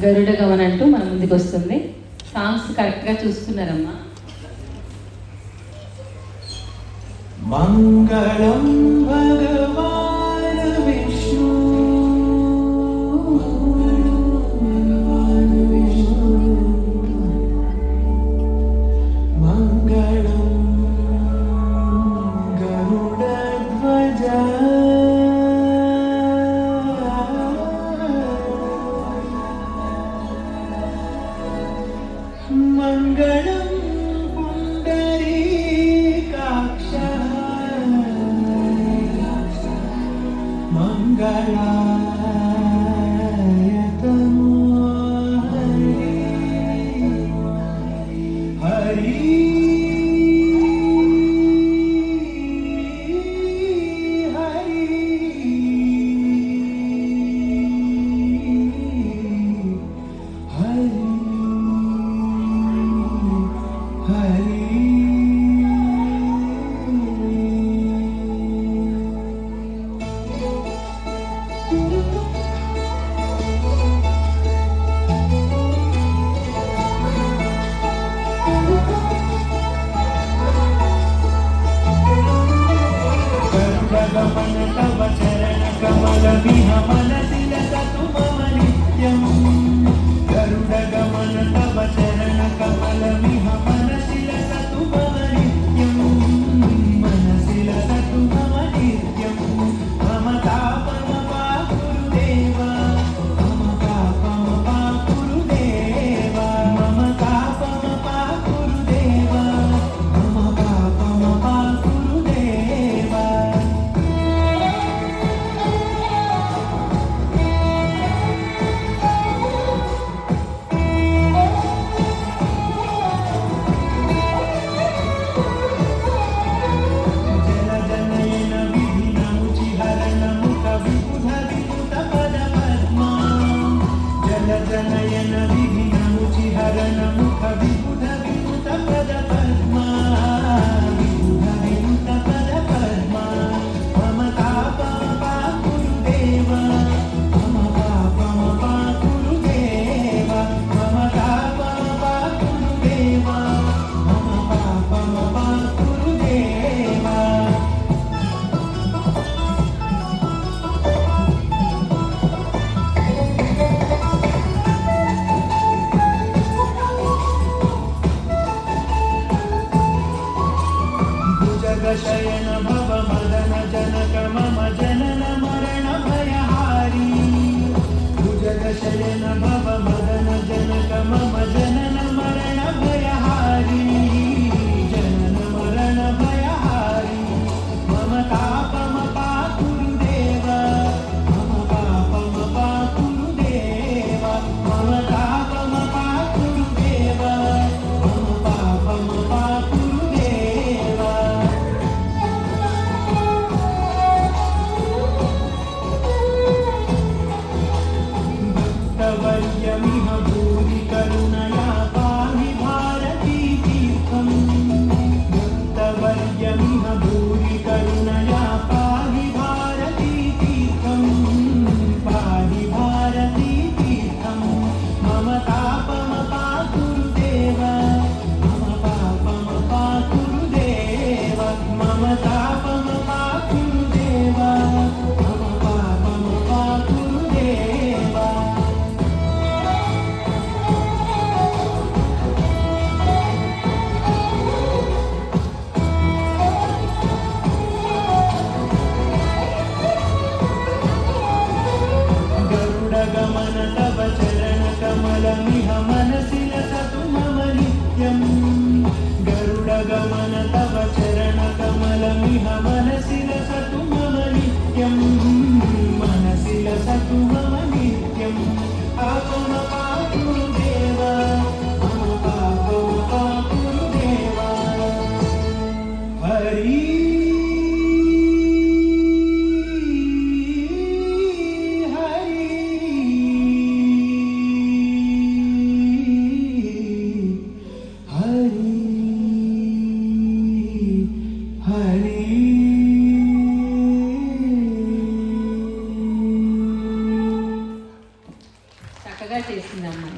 గరుడ గమన అంటూ మన ముందుకు వస్తుంది. సాంగ్స్ కరెక్ట్గా చూస్తున్నారమ్మా. మంగళం భగవాన్ విష్ణు మంగళం గరుడధ్వజ మంగళం పుండరీకాక్ష మంగళాయతనో హరి హరి హరి హరి గరుడగమన తవ చరణ కమల విహమనసి లసతు మమ నిత్యం గరుడగమన తవ చరణ కమల విహమనసి లసతు మమ నిత్యం మనసి లసతు మమ నిత్యం మమ తాపమ పాకురుదేవ మమ తాపమ పాకురుదేవ మమ తాపమ పాకురుదేవ మమ తాపమ పాకురుదేవ జలజనయన విధినముచిహరణ ముఖ విబుధ వినుత పద పద్మా జలజనయన విధినముచిహరణ ముఖ విబుధ వినుత పద పద్మా విబుధ వినుత పద పద్మా మమ తాపమ పాకురుదేవ మమ తాపమ పాకురుదేవ మమ తాపమ పాకురుదేవ మమ పాపమ పాకురుదేవ भुजगशयन भव मदन जनक मम जनन मरण भयहारी भुजगशयन भव मदन जनक मम जनन मरण भयहारी जनन मरण भयहारी मम तापम पाकुरुदेव मम पापम पाकुरुदेव मम तापम पाकुरुदेव मम पापम पाकुरुदेव भक्तवर्यमिह भूरि करुणया पाहि भारती तीर्थं भक्तवर्यमिह भूरि करुणया पाहि भारती तीर्थं पाहि भारती तीर्थं मम तापम पाकुरुदेव मम पापम पाकुरुदेव मम तापम पाकुरुदेव मम पापम पाकुरुदेव गरुडगमन तव चरण कमलमिह मनसि लसतु मम नित्यं गरुडगमन तव चरण कमलमिह मनसि लसतु मम नित्यं मनसि लसतु मम नित्यं पापम पाकुरुदेव मम पापम पाकुरुदेव हरि చక్కగా చేసిందమ్మా.